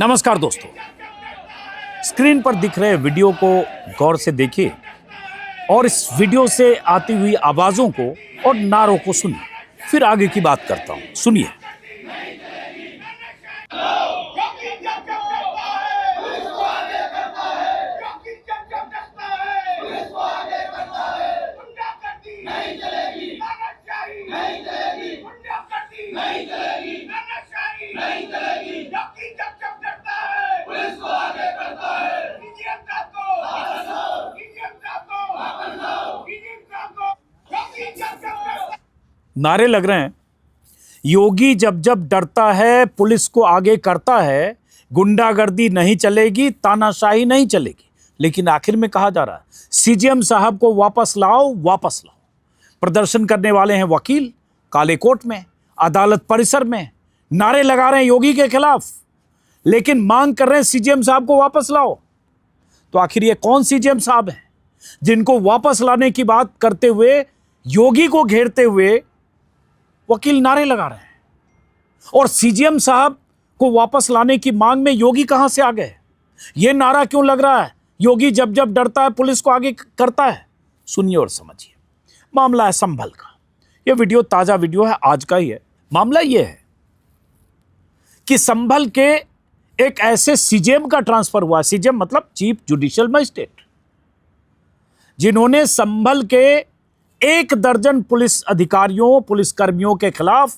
नमस्कार दोस्तों, स्क्रीन पर दिख रहे वीडियो को गौर से देखिए और इस वीडियो से आती हुई आवाजों को और नारों को सुनिए। फिर आगे की बात करता हूं, सुनिए। नारे लग रहे हैं, योगी जब जब डरता है पुलिस को आगे करता है, गुंडागर्दी नहीं चलेगी, तानाशाही नहीं चलेगी। लेकिन आखिर में कहा जा रहा है सीजीएम साहब को वापस लाओ, वापस लाओ। प्रदर्शन करने वाले हैं वकील, काले कोट में, अदालत परिसर में नारे लगा रहे हैं योगी के खिलाफ, लेकिन मांग कर रहे हैं सीजीएम साहब को वापस लाओ। तो आखिर ये कौन सीजीएम साहब हैं जिनको वापस लाने की बात करते हुए, योगी को घेरते हुए वकील नारे लगा रहे हैं? और सीजीएम साहब को वापस लाने की मांग में योगी कहां से आ गए? यह नारा क्यों लग रहा है योगी जब जब डरता है पुलिस को आगे करता है? सुनिए और समझिए। मामला है संभल का। यह वीडियो ताजा वीडियो है, आज का ही है। मामला यह है कि संभल के एक ऐसे सीजीएम का ट्रांसफर हुआ, सीजीएम मतलब चीफ जुडिशियल मजिस्ट्रेट, जिन्होंने संभल के 1 दर्जन पुलिस अधिकारियों, पुलिस कर्मियों के खिलाफ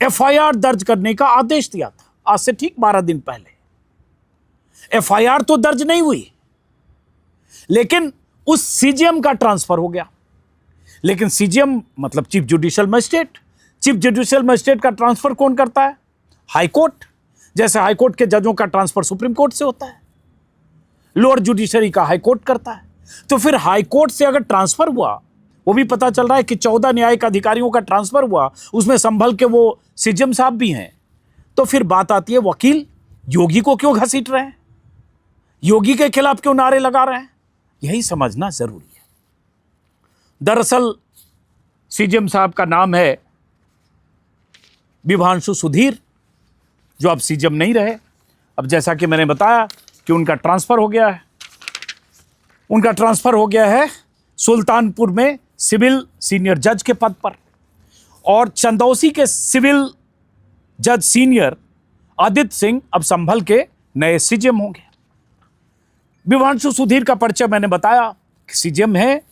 एफआईआर दर्ज करने का आदेश दिया था। आज से ठीक 12 दिन पहले एफआईआर तो दर्ज नहीं हुई, लेकिन उस सीजीएम का ट्रांसफर हो गया। लेकिन सीजीएम मतलब chief judicial magistrate, chief judicial magistrate का ट्रांसफर कौन करता है? हाईकोर्ट। जैसे हाईकोर्ट के जजों का ट्रांसफर सुप्रीम कोर्ट से होता है, लोअर जुडिशरी का हाईकोर्ट करता है। तो फिर हाईकोर्ट से अगर ट्रांसफर हुआ, वो भी पता चल रहा है कि 14 न्यायिक अधिकारियों का ट्रांसफर हुआ, उसमें संभल के वो सीजीएम साहब भी हैं। तो फिर बात आती है, वकील योगी को क्यों घसीट रहे हैं, योगी के खिलाफ क्यों नारे लगा रहे हैं? यही समझना जरूरी है। दरअसल सीजीएम साहब का नाम है विभांशु सुधीर, जो अब सीजीएम नहीं रहे। अब जैसा कि मैंने बताया कि उनका ट्रांसफर हो गया है, उनका ट्रांसफर हो गया है सुल्तानपुर में सिविल सीनियर जज के पद पर, और चंदौसी के सिविल जज सीनियर आदित्य सिंह अब संभल के नए सीजीएम होंगे। विभांशु सुधीर का परिचय मैंने बताया कि सीजीएम है,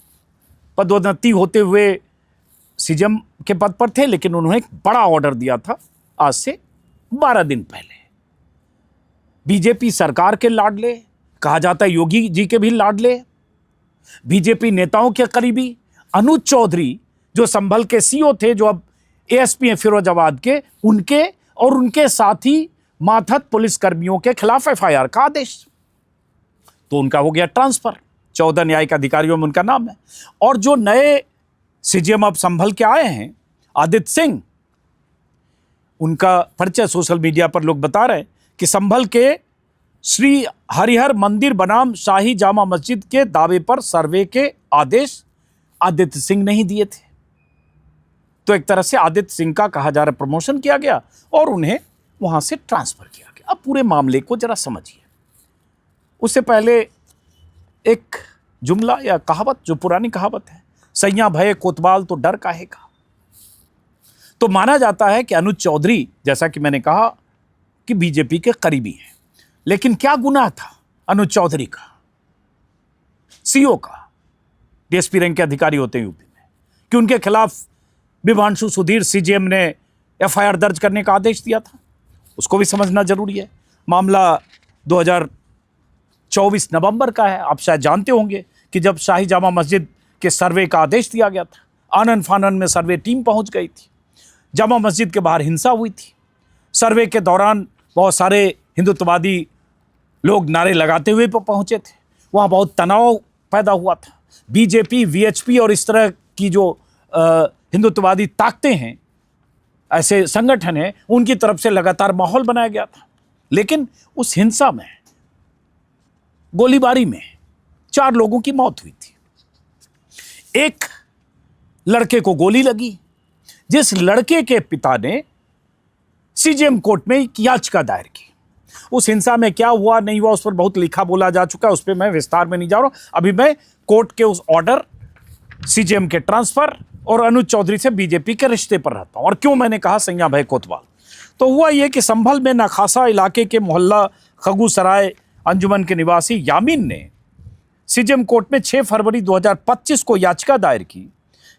पदोन्नति होते हुए सीजीएम के पद पर थे, लेकिन उन्होंने एक बड़ा ऑर्डर दिया था आज से 12 दिन पहले। बीजेपी सरकार के लाडले, कहा जाता है योगी जी के भी लाडले, बीजेपी नेताओं के करीबी अनुज चौधरी, जो संभल के सीओ थे, जो अब एएसपी हैं फिरोजाबाद के, उनके और उनके साथी माथत पुलिस कर्मियों के खिलाफ एफआईआर का आदेश। तो उनका हो गया ट्रांसफर, 14 न्यायिक अधिकारियों में उनका नाम है। और जो नए सीजीएम अब संभल के आए हैं, आदित्य सिंह, उनका परिचय सोशल मीडिया पर लोग बता रहे हैं कि संभल के श्री हरिहर मंदिर बनाम शाही जामा मस्जिद के दावे पर सर्वे के आदेश आदित्य सिंह नहीं दिए थे। तो एक तरह से आदित्य सिंह का कहा जा रहा है प्रमोशन किया गया और उन्हें वहां से ट्रांसफर किया गया। अब पूरे मामले को जरा समझिए। उससे पहले एक जुमला या कहावत, जो पुरानी कहावत है, सैया भये कोतवाल तो डर काहे का। तो माना जाता है कि अनुज चौधरी, जैसा कि मैंने कहा, कि बीजेपी के करीबी हैं। लेकिन क्या गुनाह था अनुज चौधरी का, सीओ का, डीएसपी रैंक के अधिकारी होते हैं यूपी में, कि उनके खिलाफ विभांशु सुधीर सीजीएम ने एफआईआर दर्ज करने का आदेश दिया था? उसको भी समझना जरूरी है। मामला 2024 नवंबर का है। आप शायद जानते होंगे कि जब शाही जामा मस्जिद के सर्वे का आदेश दिया गया था, आनन फानन में सर्वे टीम पहुंच गई थी। जामा मस्जिद के बाहर हिंसा हुई थी। सर्वे के दौरान बहुत सारे हिंदुत्ववादी लोग नारे लगाते हुए पहुंचे थे। वहां बहुत तनाव पैदा हुआ था। बीजेपी, वीएचपी और इस तरह की जो हिंदुत्ववादी ताकतें हैं, ऐसे संगठन हैं, उनकी तरफ से लगातार माहौल बनाया गया था। लेकिन उस हिंसा में, गोलीबारी में 4 लोगों की मौत हुई थी। एक लड़के को गोली लगी, जिस लड़के के पिता ने सीजेएम कोर्ट में एक याचिका दायर की। उस हिंसा में क्या हुआ नहीं हुआ उस पर बहुत लिखा बोला जा चुका है, उस पर मैं विस्तार में नहीं जा रहा हूं। अभी मैं कोर्ट के उस ऑर्डर, सीजेएम के ट्रांसफर और अनुज चौधरी से बीजेपी के रिश्ते पर रहता हूं। और क्यों मैंने कहा सैया भाई कोतवाल, तो हुआ यह कि संभल में नखासा इलाके के मोहल्ला खगूसराय अंजुमन के निवासी यामीन ने सीजेएम कोर्ट में 6 फरवरी 2025 को याचिका दायर की।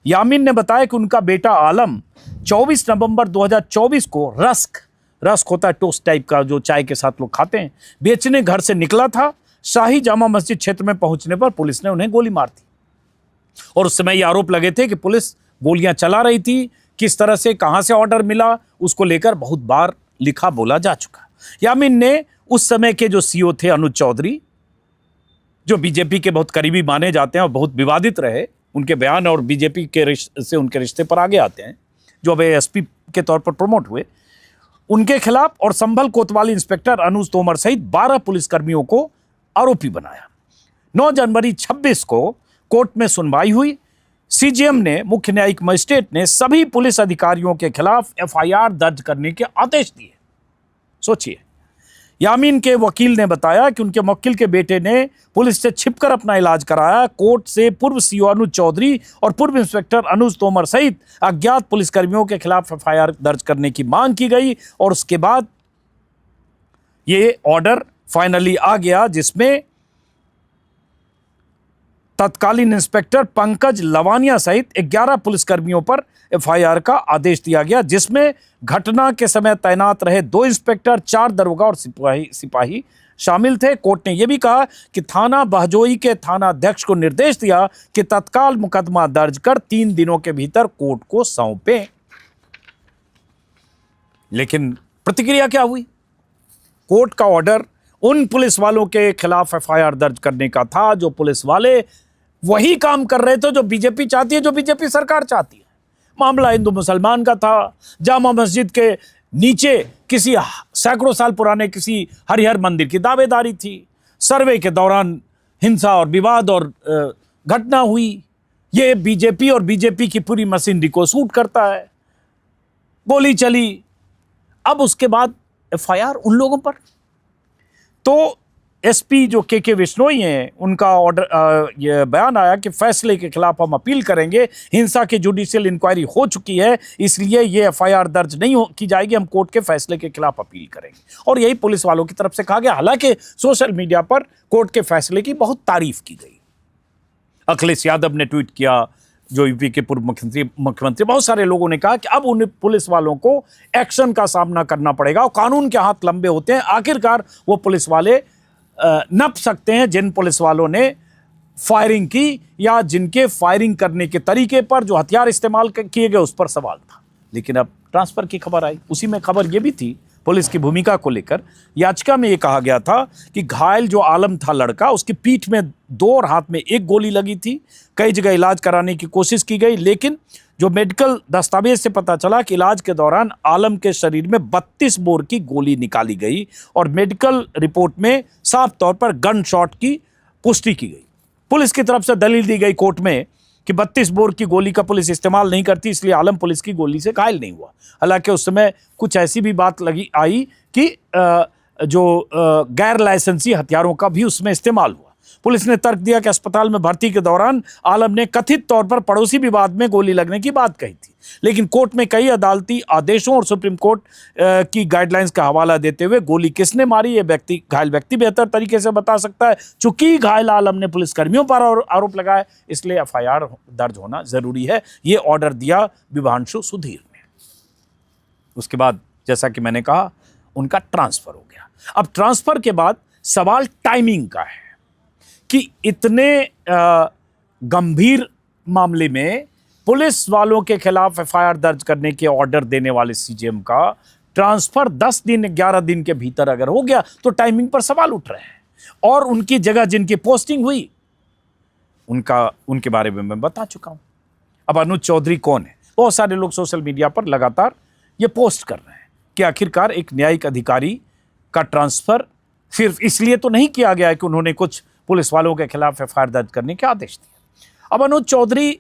यामीन ने बताया कि उनका बेटा आलम 24 नवंबर 2024 को रस्क होता है टोस्ट टाइप का जो चाय के साथ लोग खाते हैं, बेचने घर से निकला था। शाही जामा मस्जिद क्षेत्र में पहुंचने पर पुलिस ने उन्हें गोली मार दी और उस समय ये आरोप लगे थे कि पुलिस गोलियां चला रही थी। किस तरह से, कहां से ऑर्डर मिला, उसको लेकर बहुत बार लिखा बोला जा चुका। यामीन ने उस समय के जो सीओ थे अनुज चौधरी, जो बीजेपी के बहुत करीबी माने जाते हैं और बहुत विवादित रहे, उनके बयान और बीजेपी के से उनके रिश्ते पर आगे आते हैं, जो अब एसपी के तौर पर प्रमोट हुए, उनके खिलाफ और संभल कोतवाली इंस्पेक्टर अनुज तोमर सहित 12 पुलिसकर्मियों को आरोपी बनाया। 9 जनवरी 26 को कोर्ट में सुनवाई हुई। सीजेएम ने, मुख्य न्यायिक मजिस्ट्रेट ने सभी पुलिस अधिकारियों के खिलाफ एफआईआर दर्ज करने के आदेश दिए। सोचिए, यामीन के वकील ने बताया कि उनके मुवक्किल के बेटे ने पुलिस से छिपकर अपना इलाज कराया। कोर्ट से पूर्व सीओ अनुज चौधरी और पूर्व इंस्पेक्टर अनुज तोमर सहित अज्ञात पुलिसकर्मियों के खिलाफ एफआईआर दर्ज करने की मांग की गई और उसके बाद ये ऑर्डर फाइनली आ गया, जिसमें तत्कालीन इंस्पेक्टर पंकज लवानिया सहित 11 पुलिसकर्मियों पर एफआईआर का आदेश दिया गया, जिसमें घटना के समय तैनात रहे 2 इंस्पेक्टर, 4 दरोगा और सिपाही शामिल थे। कोर्ट ने यह भी कहा कि थाना बहजोई के थाना अध्यक्ष को निर्देश दिया कि तत्काल मुकदमा दर्ज कर 3 दिनों के भीतर कोर्ट को सौंपे। लेकिन प्रतिक्रिया क्या हुई? कोर्ट का ऑर्डर उन पुलिस वालों के खिलाफ एफआईआर दर्ज करने का था जो पुलिस वाले वही काम कर रहे थे जो बीजेपी चाहती है, जो बीजेपी सरकार चाहती है। मामला हिंदू मुसलमान का था। जामा मस्जिद के नीचे किसी सैकड़ों साल पुराने किसी हरिहर मंदिर की दावेदारी थी। सर्वे के दौरान हिंसा और विवाद और घटना हुई। ये बीजेपी और बीजेपी की पूरी मशीनरी को सूट करता है। गोली चली, अब उसके बाद एफआईआर उन लोगों पर। तो एसपी जो के विश्नोई हैं, उनका ऑर्डर, ये बयान आया कि फैसले के खिलाफ हम अपील करेंगे। हिंसा की जुडिशियल इंक्वायरी हो चुकी है, इसलिए ये एफआईआर दर्ज नहीं की जाएगी। हम कोर्ट के फैसले के खिलाफ अपील करेंगे। और यही पुलिस वालों की तरफ से कहा गया। हालांकि सोशल मीडिया पर कोर्ट के फैसले की बहुत तारीफ की गई। अखिलेश यादव ने ट्वीट किया, जो यूपी के पूर्व मुख्यमंत्री, बहुत सारे लोगों ने कहा कि अब उन पुलिस वालों को एक्शन का सामना करना पड़ेगा और कानून के हाथ लंबे होते हैं। आखिरकार वो पुलिस वाले नप सकते हैं जिन पुलिस वालों ने फायरिंग की या जिनके फायरिंग करने के तरीके पर, जो हथियार इस्तेमाल किए गए, उस पर सवाल था। लेकिन अब ट्रांसफर की खबर आई, उसी में खबर यह भी थी पुलिस की भूमिका को लेकर। याचिका में यह कहा गया था कि घायल जो आलम था लड़का, उसकी पीठ में 2 और हाथ में 1 गोली लगी थी। कई जगह इलाज कराने की कोशिश की गई, लेकिन जो मेडिकल दस्तावेज से पता चला कि इलाज के दौरान आलम के शरीर में 32 बोर की गोली निकाली गई और मेडिकल रिपोर्ट में साफ तौर पर गन शॉट की पुष्टि की गई। पुलिस की तरफ से दलील दी गई कोर्ट में कि 32 बोर की गोली का पुलिस इस्तेमाल नहीं करती, इसलिए आलम पुलिस की गोली से घायल नहीं हुआ। हालांकि उस समय कुछ ऐसी भी बात आई कि जो गैर लाइसेंसी हथियारों का भी उसमें इस्तेमाल हुआ। पुलिस ने तर्क दिया कि अस्पताल में भर्ती के दौरान आलम ने कथित तौर पर पड़ोसी विवाद में गोली लगने की बात कही थी। लेकिन कोर्ट में कई अदालती आदेशों और सुप्रीम कोर्ट की गाइडलाइंस का हवाला देते हुए गोली किसने मारी, ये घायल व्यक्ति बेहतर तरीके से बता सकता है। चूंकि घायल आलम ने पुलिसकर्मियों पर आरोप लगाया, इसलिए एफआईआर दर्ज होना जरूरी है। ये ऑर्डर दिया विभांशु सुधीर ने। उसके बाद जैसा कि मैंने कहा, उनका ट्रांसफर हो गया। अब ट्रांसफर के बाद सवाल टाइमिंग का है कि इतने गंभीर मामले में पुलिस वालों के खिलाफ एफआईआर दर्ज करने के ऑर्डर देने वाले सीजेएम का ट्रांसफर 10 दिन 11 दिन के भीतर अगर हो गया तो टाइमिंग पर सवाल उठ रहे हैं। और उनकी जगह जिनकी पोस्टिंग हुई उनके बारे में मैं बता चुका हूं। अब अनुज चौधरी कौन है? बहुत सारे लोग सोशल मीडिया पर लगातार ये पोस्ट कर रहे हैं कि आखिरकार एक न्यायिक अधिकारी का ट्रांसफर सिर्फ इसलिए तो नहीं किया गया है कि उन्होंने कुछ पुलिस वालों के खिलाफ एफआईआर दर्ज करने के आदेश दिए। अब अनुज चौधरी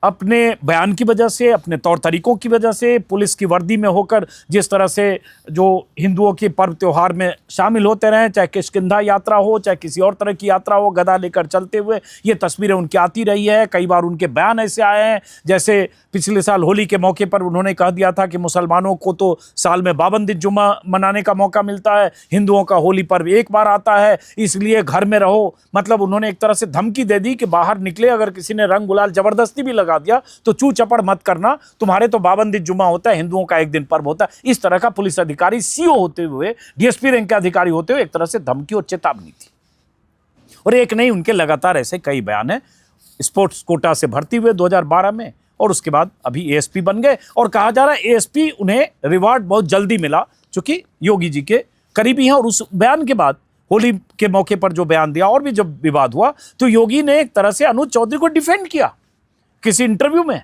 अपने बयान की वजह से, अपने तौर तरीकों की वजह से, पुलिस की वर्दी में होकर जिस तरह से जो हिंदुओं के पर्व त्योहार में शामिल होते रहे, चाहे किष्किंधा यात्रा हो, चाहे किसी और तरह की यात्रा हो, गदा लेकर चलते हुए, ये तस्वीरें उनकी आती रही है। कई बार उनके बयान ऐसे आए हैं, जैसे पिछले साल होली के मौके पर उन्होंने कह दिया था कि मुसलमानों को तो साल में 52 दिन जुम्मा मनाने का मौका मिलता है, हिंदुओं का होली पर्व एक बार आता है, इसलिए घर में रहो। मतलब उन्होंने एक तरह से धमकी दे दी कि बाहर निकले, अगर किसी ने रंग गुलाल जबरदस्ती भी लगा दिया तो चू चपड़ मत करना, तुम्हारे तो 52 दिन जुम्मा होता है, हिंदुओं का एक दिन पर्व होता है। इस तरह का पुलिस अधिकारी सीओ होते हुए, डीएसपी रैंक के अधिकारी होते हुए एक तरह से धमकी और चेतावनी थी। और एक नहीं, उनके लगातार ऐसे कई बयान है। स्पोर्ट्स कोटा से भर्ती हुए 2012 में, और उसके बाद अभी एएसपी बन गए, और कहा जा रहा है एएसपी उन्हें रिवार्ड बहुत जल्दी मिला, चूंकि योगी जी के करीबी हैं। और उस बयान के बाद होली के मौके पर जो बयान दिया और भी जब विवाद हुआ, तो योगी ने एक तरह से अनुज चौधरी को डिफेंड किया किसी इंटरव्यू में।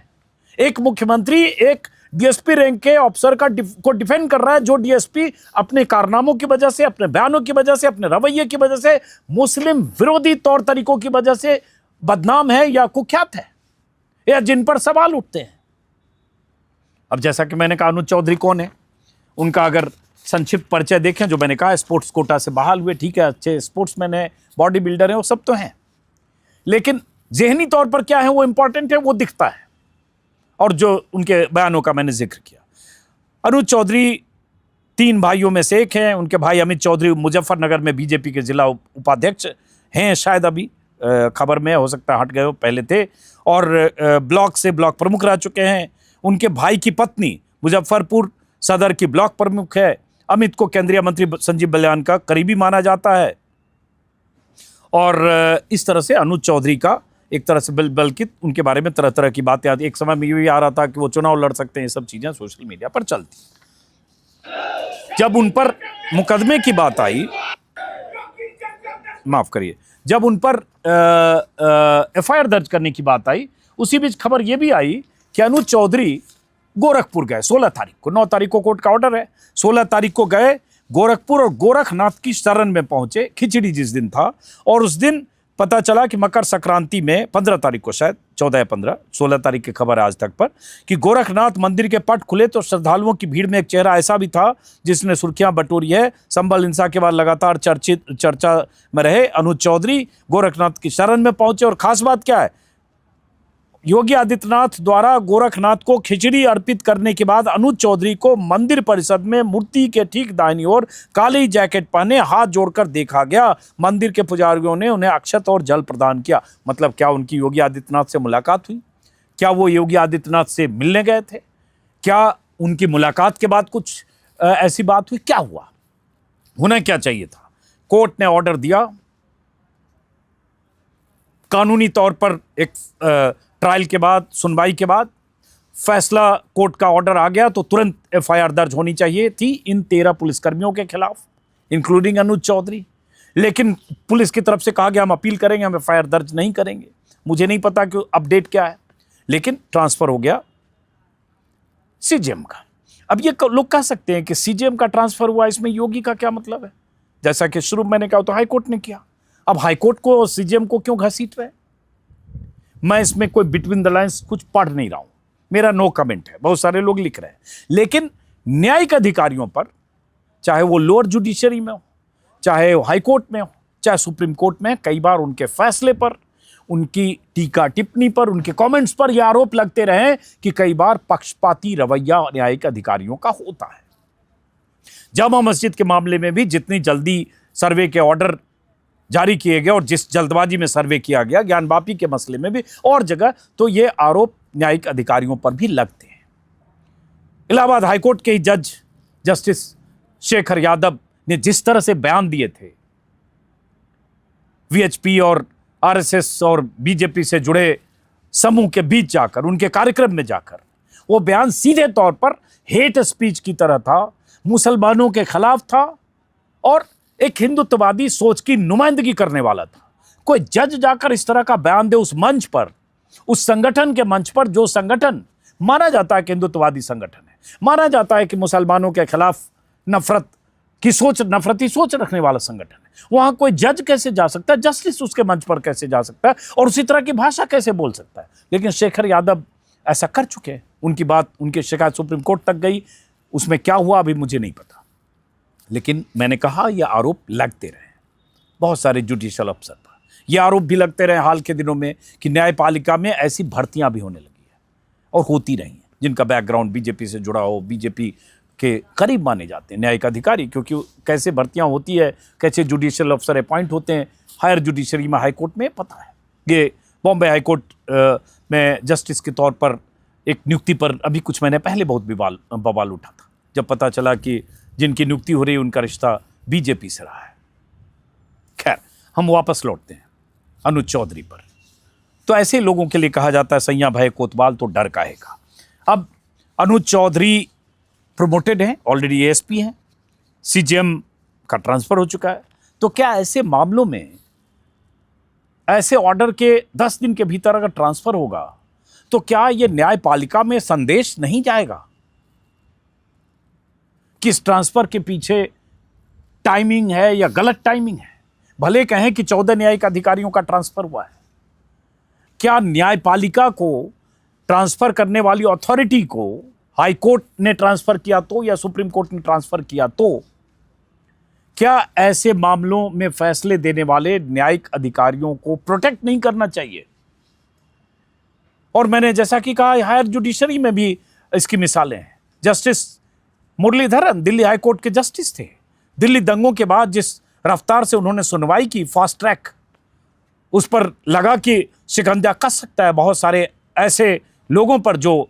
एक मुख्यमंत्री एक डीएसपी रैंक के ऑफिसर को डिफेंड कर रहा है, जो डीएसपी अपने कारनामों की वजह से, अपने बयानों की वजह से, अपने रवैये की वजह से, मुस्लिम विरोधी तौर तरीकों की वजह से बदनाम है या कुख्यात है, या जिन पर सवाल उठते हैं। अब जैसा कि मैंने कहा, अनुज चौधरी कौन है, उनका अगर संक्षिप्त परिचय देखें, जो मैंने कहा स्पोर्ट्स कोटा से बहाल हुए, ठीक है, अच्छे स्पोर्ट्समैन है, बॉडी बिल्डर है, वो सब तो हैं, लेकिन ज़हनी तौर पर क्या है वो इंपॉर्टेंट है, वो दिखता है। और जो उनके बयानों का मैंने जिक्र किया, अनुज चौधरी 3 भाइयों में से एक हैं। उनके भाई अमित चौधरी मुजफ्फरनगर में बीजेपी के जिला उपाध्यक्ष हैं, शायद अभी खबर में, हो सकता है हट गए हो, पहले थे, और ब्लॉक से ब्लॉक प्रमुख रह चुके हैं। उनके भाई की पत्नी मुजफ्फरपुर सदर की ब्लॉक प्रमुख है। अमित को केंद्रीय मंत्री संजीव बलियान का करीबी माना जाता है। और इस तरह से अनुज चौधरी का एक तरह से बल्कि उनके बारे में तरह तरह की बातें आती। एक समय में ये भी आ रहा था कि वो चुनाव लड़ सकते हैं, ये सब चीजें सोशल मीडिया पर चलती। जब उन पर मुकदमे की बात आई, माफ करिए, जब उन पर एफआईआर दर्ज करने की बात आई, उसी बीच खबर यह भी आई कि अनुज चौधरी गोरखपुर गए 16 तारीख को। 9 तारीख को कोर्ट का ऑर्डर है, 16 तारीख को गए गोरखपुर और गोरखनाथ की शरण में पहुंचे, खिचड़ी जिस दिन था। और उस दिन पता चला कि मकर संक्रांति में 15 तारीख को, शायद 14 या 15, 16 तारीख की खबर है आज तक पर, कि गोरखनाथ मंदिर के पट खुले तो श्रद्धालुओं की भीड़ में एक चेहरा ऐसा भी था जिसने सुर्खियां बटोरी है। संभल हिंसा के बाद लगातार चर्चा में रहे अनुज चौधरी गोरखनाथ की शरण में पहुंचे। और खास बात क्या है, योगी आदित्यनाथ द्वारा गोरखनाथ को खिचड़ी अर्पित करने के बाद अनुज चौधरी को मंदिर परिसर में मूर्ति के ठीक दाहिनी ओर काली जैकेट पहने हाथ जोड़कर देखा गया। मंदिर के पुजारियों ने उन्हें अक्षत और जल प्रदान किया। मतलब क्या उनकी योगी आदित्यनाथ से मुलाकात हुई? क्या वो योगी आदित्यनाथ से मिलने गए थे? क्या उनकी मुलाकात के बाद कुछ ऐसी बात हुई? क्या हुआ? होना क्या चाहिए था? कोर्ट ने ऑर्डर दिया, कानूनी तौर पर एक ट्रायल के बाद, सुनवाई के बाद फैसला, कोर्ट का ऑर्डर आ गया तो तुरंत एफआईआर दर्ज होनी चाहिए थी इन 13 पुलिसकर्मियों के खिलाफ, इंक्लूडिंग अनुज चौधरी। लेकिन पुलिस की तरफ से कहा गया हम अपील करेंगे, हम एफआईआर दर्ज नहीं करेंगे। मुझे नहीं पता कि अपडेट क्या है, लेकिन ट्रांसफर हो गया सीजेएम का। अब ये लोग कह सकते हैं कि सीजेएम का ट्रांसफर हुआ, इसमें योगी का क्या मतलब है? जैसा कि शुरू में मैंने कहा तो हाईकोर्ट ने किया, अब हाईकोर्ट को और सीजेएम को क्यों घसीट रहे? मैं इसमें कोई बिटवीन द लाइन्स कुछ पढ़ नहीं रहा हूं, मेरा नो कमेंट है। बहुत सारे लोग लिख रहे हैं, लेकिन न्यायिक अधिकारियों पर, चाहे वो लोअर जुडिशरी में हो, चाहे वो हाई कोर्ट में हो, चाहे सुप्रीम कोर्ट में, कई बार उनके फैसले पर, उनकी टीका टिप्पणी पर, उनके कमेंट्स पर यह आरोप लगते रहे कि कई बार पक्षपाती रवैया न्यायिक अधिकारियों का होता है। जामा मस्जिद के मामले में भी जितनी जल्दी सर्वे के ऑर्डर जारी किए गए और जिस जल्दबाजी में सर्वे किया गया, ज्ञानवापी के मसले में भी और जगह, तो ये आरोप न्यायिक अधिकारियों पर भी लगते हैं। इलाहाबाद हाईकोर्ट के ही जज जस्टिस शेखर यादव ने जिस तरह से बयान दिए थे वीएचपी और आरएसएस और बीजेपी से जुड़े समूह के बीच जाकर, उनके कार्यक्रम में जाकर, वो बयान सीधे तौर पर हेट स्पीच की तरह था, मुसलमानों के खिलाफ था और एक हिंदुत्ववादी सोच की नुमाइंदगी करने वाला था। कोई जज जाकर इस तरह का बयान दे उस मंच पर, उस संगठन के मंच पर, जो संगठन माना जाता है कि हिंदुत्ववादी संगठन है, माना जाता है कि मुसलमानों के खिलाफ नफरत की सोच, नफरती सोच रखने वाला संगठन है। वहां कोई जज कैसे जा सकता है, जस्टिस उसके मंच पर कैसे जा सकता है और उसी तरह की भाषा कैसे बोल सकता है। लेकिन शेखर यादव ऐसा कर चुके हैं। उनकी बात, उनकी शिकायत सुप्रीम कोर्ट तक गई। उसमें क्या हुआ अभी मुझे नहीं पता, लेकिन मैंने कहा यह आरोप लगते रहे बहुत सारे जुडिशियल अफसर पर। यह आरोप भी लगते रहे हाल के दिनों में कि न्यायपालिका में ऐसी भर्तियां भी होने लगी है और होती रही हैं, जिनका बैकग्राउंड बीजेपी से जुड़ा हो, बीजेपी के करीब माने जाते हैं न्यायिक अधिकारी, क्योंकि कैसे भर्तियां होती है, कैसे जुडिशियल अफसर अपॉइंट होते हैं हायर जुडिशरी में, हाई कोर्ट में पता है। ये बॉम्बे हाई कोर्ट में जस्टिस के तौर पर एक नियुक्ति पर अभी कुछ महीने पहले बहुत बवाल उठा था, जब पता चला कि जिनकी नियुक्ति हो रही है उनका रिश्ता बीजेपी से रहा है। खैर, हम वापस लौटते हैं अनुज चौधरी पर। तो ऐसे लोगों के लिए कहा जाता है सैया भय कोतवाल तो डर काहेगा। अब अनुज चौधरी प्रमोटेड हैं, ऑलरेडी एएसपी हैं, सीजीएम का ट्रांसफर हो चुका है। तो क्या ऐसे मामलों में, ऐसे ऑर्डर के 10 दिन के भीतर अगर ट्रांसफर होगा तो क्या यह न्यायपालिका में संदेश नहीं जाएगा कि इस ट्रांसफर के पीछे टाइमिंग है या गलत टाइमिंग है? भले कहें कि 14 न्यायिक अधिकारियों का ट्रांसफर हुआ है, क्या न्यायपालिका को ट्रांसफर करने वाली अथॉरिटी को हाई कोर्ट ने ट्रांसफर किया तो या सुप्रीम कोर्ट ने ट्रांसफर किया तो क्या ऐसे मामलों में फैसले देने वाले न्यायिक अधिकारियों को प्रोटेक्ट नहीं करना चाहिए? और मैंने जैसा कि कहा, हायर जुडिशरी में भी इसकी मिसालें हैं। Justice Muralidharan Delhi high court के जस्टिस थे। दिल्ली दंगों के बाद जिस रफ्तार से उन्होंने सुनवाई की, फास्ट ट्रैक, उस पर लगा कि शिकंजा कस सकता है बहुत सारे ऐसे लोगों पर जो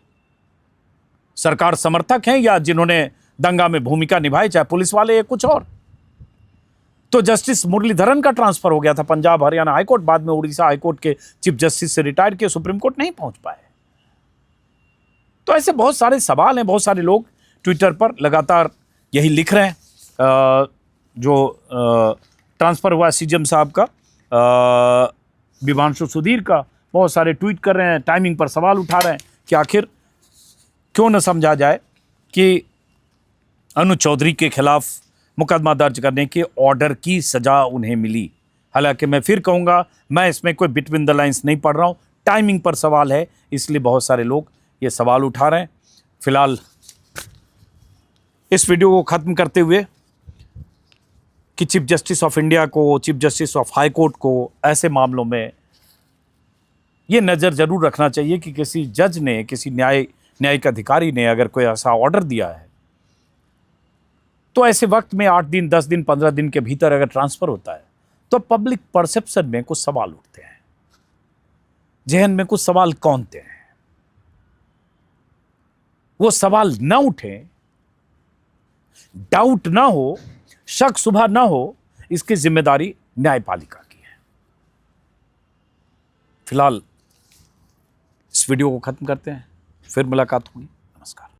सरकार समर्थक हैं या जिन्होंने दंगा में भूमिका निभाई, चाहे पुलिस वाले या कुछ और। तो जस्टिस मुरलीधरन का ट्रांसफर हो गया था पंजाब हरियाणा हाई कोर्ट, बाद में उड़ीसा हाई कोर्ट के चीफ जस्टिस से रिटायर किए, सुप्रीम कोर्ट नहीं पहुंच पाए। तो ऐसे बहुत सारे सवाल हैं। बहुत सारे लोग ट्विटर पर लगातार यही लिख रहे हैं। जो ट्रांसफर हुआ सीजीएम साहब का, विभांशु सुधीर का, बहुत सारे ट्वीट कर रहे हैं, टाइमिंग पर सवाल उठा रहे हैं कि आखिर क्यों न समझा जाए कि अनुज चौधरी के खिलाफ मुकदमा दर्ज करने के ऑर्डर की सजा उन्हें मिली। हालांकि मैं फिर कहूँगा, मैं इसमें कोई बिटवीन द लाइंस नहीं पढ़ रहा हूँ, टाइमिंग पर सवाल है, इसलिए बहुत सारे लोग ये सवाल उठा रहे हैं। फिलहाल इस वीडियो को ख़त्म करते हुए कि चीफ जस्टिस ऑफ इंडिया को, chief justice of high court को ऐसे मामलों में ये नज़र ज़रूर रखना चाहिए कि किसी जज ने, किसी न्यायिक अधिकारी ने अगर कोई ऐसा ऑर्डर दिया है तो ऐसे वक्त में 8 दिन, 10 दिन, 15 दिन के भीतर अगर ट्रांसफर होता है तो पब्लिक परसेप्शन में कुछ सवाल उठते हैं, जहन में कुछ सवाल कौनते हैं। वो सवाल ना उठे, डाउट ना हो, शक शुबा ना हो, इसकी जिम्मेदारी न्यायपालिका की है। फिलहाल इस वीडियो को खत्म करते हैं, फिर मुलाकात होगी। नमस्कार।